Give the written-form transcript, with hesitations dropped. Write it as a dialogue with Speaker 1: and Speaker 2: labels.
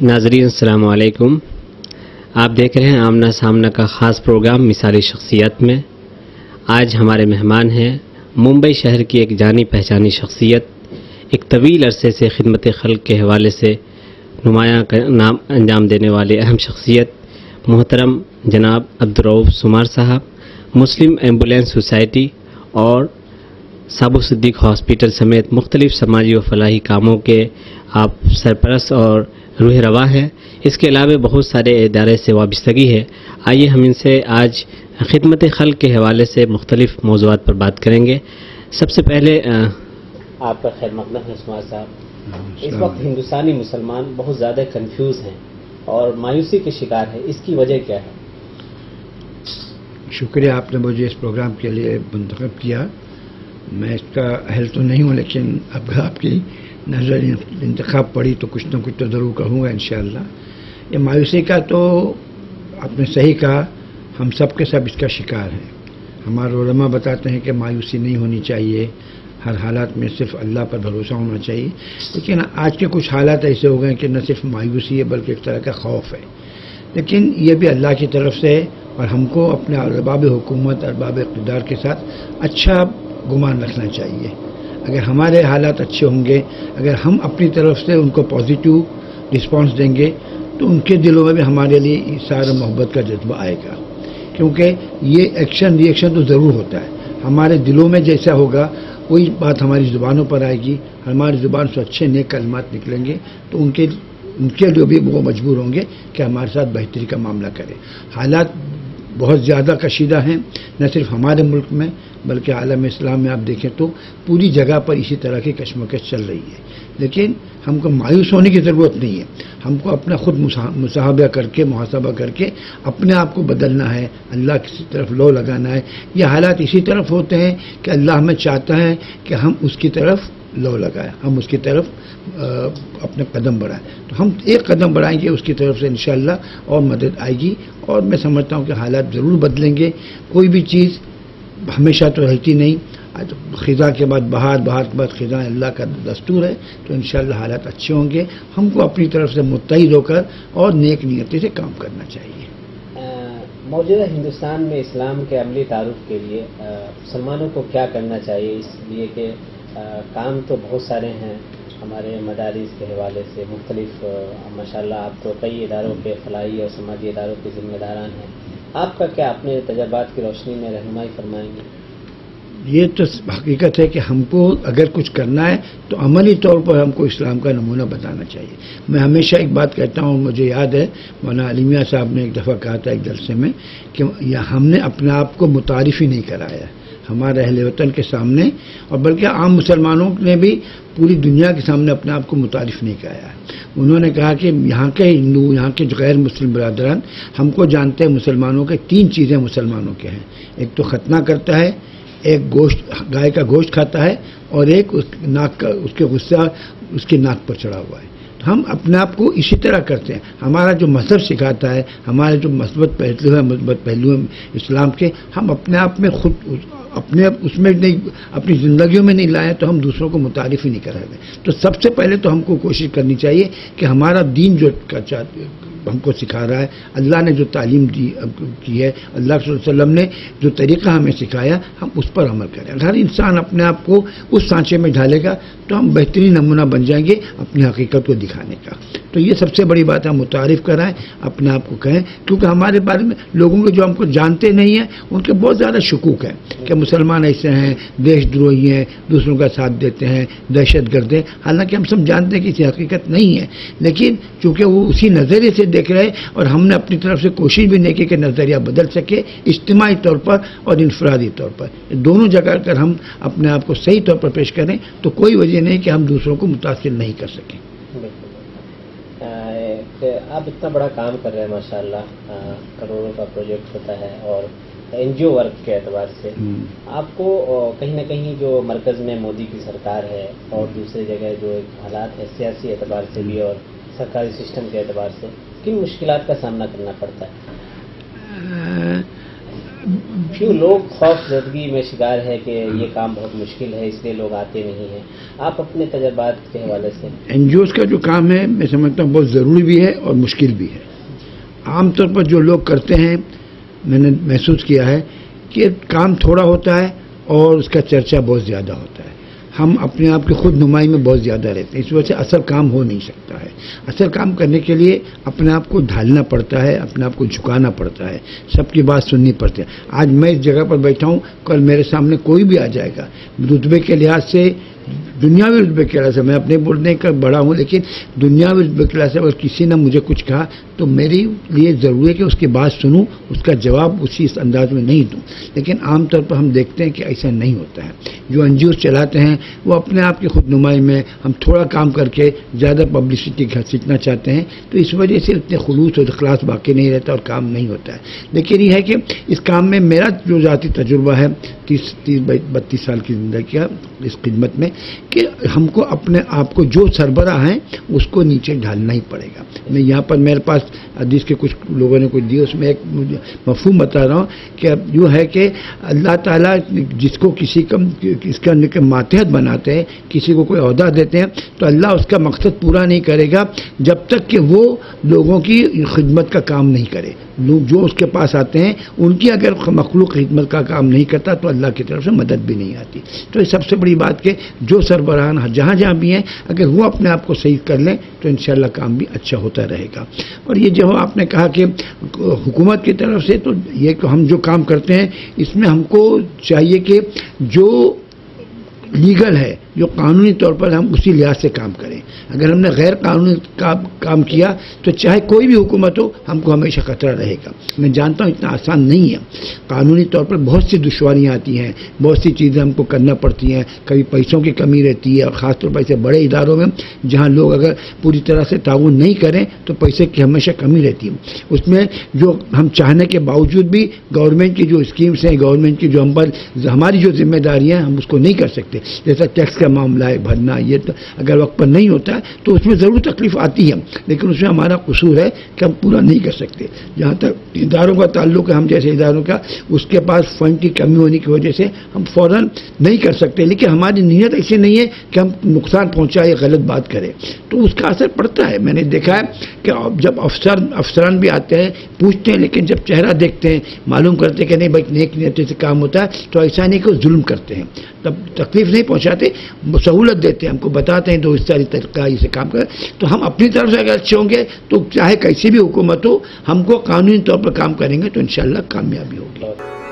Speaker 1: ناظرین السلام علیکم. آپ دیکھ رہے ہیں آمنا سامنا کا خاص پروگرام مثالی شخصیت میں. آج ہمارے مہمان ہیں ممبئی شہر کی ایک جانی پہچانی شخصیت, ایک طویل عرصے سے خدمت خلق کے حوالے سے نمایاں نام انجام دینے والے اہم شخصیت محترم جناب عبدالرؤف سمار صاحب, مسلم ایمبولینس سوسائٹی اور سابو صدیق ہاسپٹل سمیت مختلف سماجی و فلاحی کاموں کے آپ سرپرست اور روح رواں ہیں. اس کے علاوہ بہت سارے ادارے سے وابستگی ہے. آئیے ہم ان سے آج خدمت خلق کے حوالے سے مختلف موضوعات پر بات کریں گے. سب سے پہلے آپ کا خیر مقدم ہے سمار صاحب. اس وقت ہندوستانی مسلمان بہت زیادہ کنفیوز ہیں اور مایوسی کے شکار ہیں, اس کی وجہ کیا ہے؟
Speaker 2: شکریہ, آپ نے مجھے اس پروگرام کے لیے منتخب کیا. میں اس کا اہل تو نہیں ہوں, لیکن اب آپ کی نظر انتخاب پڑی تو کچھ نہ کچھ تو ضرور کہوں گا انشاءاللہ. یہ مایوسی کا تو آپ نے صحیح کہا, ہم سب کے سب اس کا شکار ہیں. ہمارے علماء بتاتے ہیں کہ مایوسی نہیں ہونی چاہیے, ہر حالات میں صرف اللہ پر بھروسہ ہونا چاہیے. لیکن آج کے کچھ حالات ایسے ہو گئے کہ نہ صرف مایوسی ہے بلکہ ایک طرح کا خوف ہے. لیکن یہ بھی اللہ کی طرف سے ہے اور ہم کو اپنے ارباب حکومت, ارباب اقتدار کے ساتھ اچھا گمان رکھنا چاہیے. اگر ہمارے حالات اچھے ہوں گے, اگر ہم اپنی طرف سے ان کو پازیٹیو رسپانس دیں گے تو ان کے دلوں میں بھی ہمارے لیے اظہار محبت کا جذبہ آئے گا. کیونکہ یہ ایکشن ری ایکشن تو ضرور ہوتا ہے. ہمارے دلوں میں جیسا ہوگا وہی بات ہماری زبانوں پر آئے گی. ہماری زبان سے اچھے نیک کلمات نکلیں گے تو ان کے لیے بھی وہ مجبور ہوں گے کہ ہمارے ساتھ بہتری کا معاملہ کریں. حالات بہت زیادہ کشیدہ ہیں, نہ صرف ہمارے ملک میں بلکہ عالم اسلام میں آپ دیکھیں تو پوری جگہ پر اسی طرح کی کشمکش چل رہی ہے. لیکن ہم کو مایوس ہونے کی ضرورت نہیں ہے. ہم کو اپنا خود محاسبہ کر کے اپنے آپ کو بدلنا ہے, اللہ کی طرف لو لگانا ہے. یہ حالات اسی طرف ہوتے ہیں کہ اللہ ہمیں چاہتا ہے کہ ہم اس کی طرف لو لگائیں, ہم اس کی طرف اپنے قدم بڑھائیں. تو ہم ایک قدم بڑھائیں گے اس کی طرف سے انشاءاللہ اور مدد آئے گی. اور میں سمجھتا ہوں کہ حالات ضرور بدلیں گے. کوئی بھی چیز ہمیشہ تو رہتی نہیں, خزاں کے بعد بہار, بہار کے بعد خزاں, اللہ کا دستور ہے. تو انشاءاللہ حالات اچھے ہوں گے. ہم کو اپنی طرف سے متحد ہو کر اور نیک نیتی سے کام کرنا چاہیے.
Speaker 1: موجودہ ہندوستان میں اسلام کے عملی تعارف کے لیے مسلمانوں کو کیا کرنا چاہیے؟ اس لیے کہ کام تو بہت سارے ہیں ہمارے مدارس کے حوالے سے مختلف, ماشاءاللہ آپ تو کئی اداروں کے فلاحی اور سماجی اداروں کے ذمہ داران ہیں. آپ کا کیا اپنے تجربات کی روشنی میں رہنمائی فرمائیں گے؟
Speaker 2: یہ تو حقیقت ہے کہ ہم کو اگر کچھ کرنا ہے تو عملی طور پر ہم کو اسلام کا نمونہ بتانا چاہیے. میں ہمیشہ ایک بات کہتا ہوں, مجھے یاد ہے مولانا علی میاں صاحب نے ایک دفعہ کہا تھا ایک جلسے میں کہ ہم نے اپنے آپ کو متعارف ہی نہیں کرایا ہمارے اہل وطن کے سامنے, اور بلکہ عام مسلمانوں نے بھی پوری دنیا کے سامنے اپنے آپ کو متعارف نہیں کرایا. انہوں نے کہا کہ یہاں کے ہندو, یہاں کے غیر مسلم برادران ہم کو جانتے ہیں مسلمانوں کے 3 چیزیں مسلمانوں کے ہیں. ایک تو ختنہ کرتا ہے, ایک گائے کا گوشت کھاتا ہے, اور ایک اس کے غصہ اس کی ناک پر چڑھا ہوا ہے. ہم اپنے آپ کو اسی طرح کرتے ہیں. ہمارا جو مذہب سکھاتا ہے, ہمارے جو مثبت پہلو ہیں اسلام کے, ہم اپنے آپ میں خود اپنے اس میں نہیں, اپنی زندگیوں میں نہیں لائیں تو ہم دوسروں کو متعارف ہی نہیں کرائیں گے. تو سب سے پہلے تو ہم کو کوشش کرنی چاہیے کہ ہمارا دین جو ہم کو سکھا رہا ہے, اللہ نے جو تعلیم کی ہے, اللہ صلی اللہ علیہ وسلم نے جو طریقہ ہمیں سکھایا, ہم اس پر عمل کریں. ہر انسان اپنے آپ کو اس سانچے میں ڈھالے گا تو ہم بہترین نمونہ بن جائیں گے اپنی حقیقت کو دکھانے کا. تو یہ سب سے بڑی بات ہے, متعارف کرائیں, اپنے آپ کو کہیں. کیونکہ ہمارے بارے میں لوگوں کو جو ہم کو جانتے نہیں ہیں ان کے بہت زیادہ شکوک ہیں کہ مسلمان ایسے ہیں, دیش دروہی ہیں, دوسروں کا ساتھ دیتے ہیں, دہشت گرد ہیں. حالانکہ ہم سب جانتے ہیں کہ اسی حقیقت نہیں ہے, لیکن چونکہ وہ اسی نظریے سے دیکھ رہے اور ہم نے اپنی طرف سے کوشش بھی نہیں کی کہ نظریہ بدل سکے اجتماعی طور پر اور انفرادی طور پر. دونوں جگہ اگر ہم اپنے آپ کو صحیح طور پر پیش کریں تو کوئی وجہ نہیں کہ ہم دوسروں کو متاثر نہیں کر سکیں.
Speaker 1: آپ اتنا بڑا کام کر رہے ہیں ماشاءاللہ, کروڑوں کا پروجیکٹ ہوتا ہے, اور این جی او ورک کے اعتبار سے آپ کو کہیں نہ کہیں جو مرکز میں مودی کی سرکار ہے اور دوسری جگہ جو حالات ہے سیاسی اعتبار سے بھی اور سرکاری سسٹم کے اعتبار سے, کن مشکلات کا سامنا کرنا پڑتا ہے؟ کیوں لوگ خوف زدگی میں شکار ہے کہ یہ کام بہت مشکل ہے اس لیے لوگ آتے نہیں ہیں؟ آپ اپنے تجربات کے حوالے سے.
Speaker 2: این جی اوز کا جو کام ہے میں سمجھتا ہوں بہت ضروری بھی ہے اور مشکل بھی ہے. عام طور پر جو لوگ کرتے ہیں میں نے محسوس کیا ہے کہ کام تھوڑا ہوتا ہے اور اس کا چرچا بہت زیادہ ہوتا ہے. ہم اپنے آپ کی خود نمائی میں بہت زیادہ رہتے ہیں، اس وجہ سے اصل کام ہو نہیں سکتا ہے. اصل کام کرنے کے لیے اپنے آپ کو ڈھالنا پڑتا ہے، اپنے آپ کو جھکانا پڑتا ہے، سب کی بات سننی پڑتی ہے. آج میں اس جگہ پر بیٹھا ہوں، کل میرے سامنے کوئی بھی آ جائے گا، رتبے کے لحاظ سے، دنیاوی رتبے کے لحاظ سے، میں اپنے بولنے کا بڑا ہوں لیکن دنیاوی رتبے کے لحاظ سے اگر کسی نے مجھے کچھ کہا تو میرے لیے ضروری ہے کہ اس کی بات سنوں، اس کا جواب اسی انداز میں نہیں دوں. لیکن عام طور پر ہم دیکھتے ہیں کہ ایسا نہیں ہوتا ہے. جو این جی اوز چلاتے ہیں وہ اپنے آپ کی خود نمائی میں ہم تھوڑا کام کر کے زیادہ پبلسٹی سیکھنا چاہتے ہیں، تو اس وجہ سے اتنے خلوص اور اخلاص باقی نہیں رہتا اور کام نہیں ہوتا ہے. لیکن یہ ہے کہ اس کام میں میرا جو ذاتی تجربہ ہے 32 سال کی زندگی کا اس خدمت میں، کہ ہم کو اپنے آپ کو جو سربراہ ہیں اس کو نیچے ڈھالنا ہی پڑے گا. میں یہاں پر میرے پاس حدیث کے کچھ لوگوں نے کچھ دیے، اس میں ایک مفہوم بتا رہا ہوں کہ اب جو ہے کہ اللہ تعالیٰ جس کو کسی کا اس کا ماتحت بناتے ہیں، کسی کو کوئی عہدہ دیتے ہیں، تو اللہ اس کا مقصد پورا نہیں کرے گا جب تک کہ وہ لوگوں کی خدمت کا کام نہیں کرے. لوگ جو اس کے پاس آتے ہیں ان کی اگر مخلوق خدمت کا کام نہیں کرتا تو اللہ کی طرف سے مدد بھی نہیں آتی. تو یہ سب سے بڑی بات کہ جو سربراہان جہاں جہاں بھی ہیں اگر وہ اپنے آپ کو صحیح کر لیں تو انشاءاللہ کام بھی اچھا ہوتا رہے گا. اور یہ جو آپ نے کہا کہ حکومت کی طرف سے، تو یہ کہ ہم جو کام کرتے ہیں اس میں ہم کو چاہیے کہ جو لیگل ہے، جو قانونی طور پر ہم اسی لحاظ سے کام کریں. اگر ہم نے غیر قانونی کام کیا تو چاہے کوئی بھی حکومت ہو ہم کو ہمیشہ خطرہ رہے گا. میں جانتا ہوں اتنا آسان نہیں ہے، قانونی طور پر بہت سی دشواریاں آتی ہیں، بہت سی چیزیں ہم کو کرنا پڑتی ہیں، کبھی پیسوں کی کمی رہتی ہے، اور خاص طور پر ایسے بڑے اداروں میں جہاں لوگ اگر پوری طرح سے تعاون نہیں کریں تو پیسے کی ہمیشہ کمی رہتی ہے. اس میں جو ہم چاہنے کے باوجود بھی گورنمنٹ کی جو اسکیمس ہیں، گورنمنٹ کی جو ہماری جو ذمہ داریاں ہیں ہم اس کو نہیں کر سکتے. جیسا ٹیکس کا معاملہ ہے بھرنا، یہ تو اگر وقت پر نہیں ہوتا ہے تو اس میں ضرور تکلیف آتی ہے، لیکن اس میں ہمارا قصور ہے کہ ہم پورا نہیں کر سکتے. جہاں تک اداروں کا تعلق ہے، ہم جیسے اداروں کا، اس کے پاس فنڈ کی کمی ہونے کی وجہ سے ہم فوراً نہیں کر سکتے. لیکن ہماری نیت ایسی نہیں ہے کہ ہم نقصان پہنچائے، غلط بات کریں، تو اس کا اثر پڑتا ہے. میں نے دیکھا ہے کہ جب افسران بھی آتے ہیں پوچھتے ہیں، لیکن جب چہرہ دیکھتے ہیں معلوم کرتے ہیں کہ نہیں بھائی نیک نیت سے کام ہوتا ہے، تو ایسا نہیں کہ ظلم کرتے ہیں، تب تکلیف نہیں پہنچاتے، سہولت دیتے ہیں، ہم کو بتاتے ہیں تو اس طریقہ سے کام کریں. تو ہم اپنی طرف سے اگر اچھے ہوں گے تو چاہے کیسی بھی حکومت ہو، ہم کو قانونی طور پر کام کریں گے تو انشاءاللہ کامیابی ہوگی.